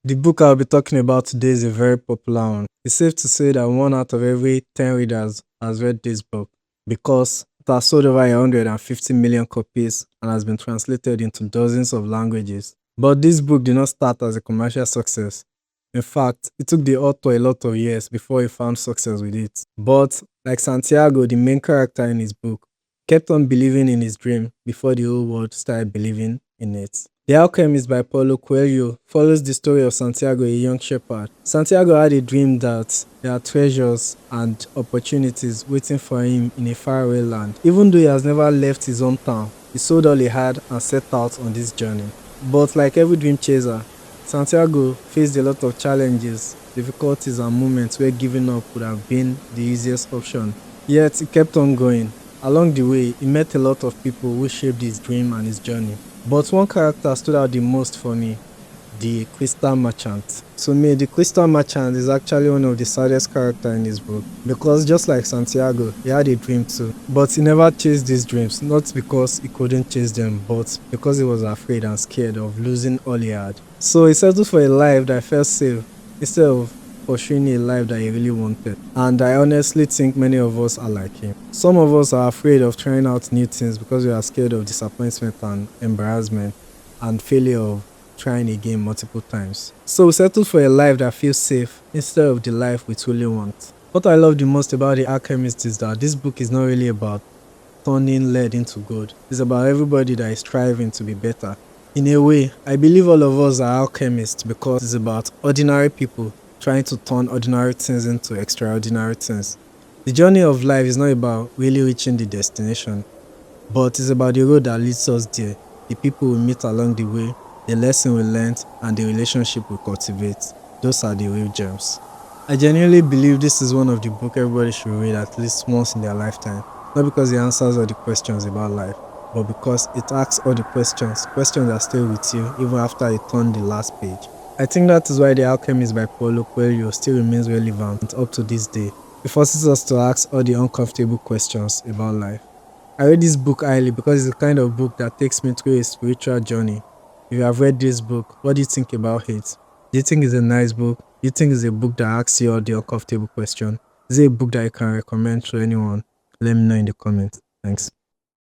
The book I'll be talking about today is a very popular one. It's safe to say that 1 out of every 10 readers has read this book because it has sold over 150 million copies and has been translated into dozens of languages. But this book did not start as a commercial success. In fact, it took the author a lot of years before he found success with it. But, like Santiago, the main character in his book, kept on believing in his dream before the whole world started believing in it. The Alchemist by Paulo Coelho follows the story of Santiago, a young shepherd. Santiago had a dream that there are treasures and opportunities waiting for him in a faraway land. Even though he has never left his hometown, he sold all he had and set out on this journey. But like every dream chaser, Santiago faced a lot of challenges, difficulties and moments where giving up would have been the easiest option. Yet he kept on going. Along the way, he met a lot of people who shaped his dream and his journey. But one character stood out the most for me, the Crystal Merchant. To me, the Crystal Merchant is actually one of the saddest characters in this book because just like Santiago, he had a dream too. But he never chased these dreams, not because he couldn't chase them, but because he was afraid and scared of losing all he had. So he settled for a life that felt safe instead of pursuing a life that he really wanted. And I honestly think many of us are like him. Some of us are afraid of trying out new things because we are scared of disappointment and embarrassment and failure of trying again multiple times. So we settle for a life that feels safe instead of the life we truly want. What I love the most about The Alchemist is that this book is not really about turning lead into gold. It's about everybody that is striving to be better. In a way, I believe all of us are alchemists because it's about ordinary people trying to turn ordinary things into extraordinary things. The journey of life is not about really reaching the destination, but it's about the road that leads us there, the people we meet along the way, the lesson we learned, and the relationship we cultivate. Those are the real gems. I genuinely believe this is one of the books everybody should read at least once in their lifetime, not because it answers all the questions about life, but because it asks all the questions that stay with you even after you turn the last page. I think that is why The Alchemist by Paulo Coelho still remains relevant up to this day. It forces us to ask all the uncomfortable questions about life. I read this book highly because it's the kind of book that takes me through a spiritual journey. If you have read this book, what do you think about it? Do you think it's a nice book? Do you think it's a book that asks you all the uncomfortable questions? Is it a book that you can recommend to anyone? Let me know in the comments. Thanks.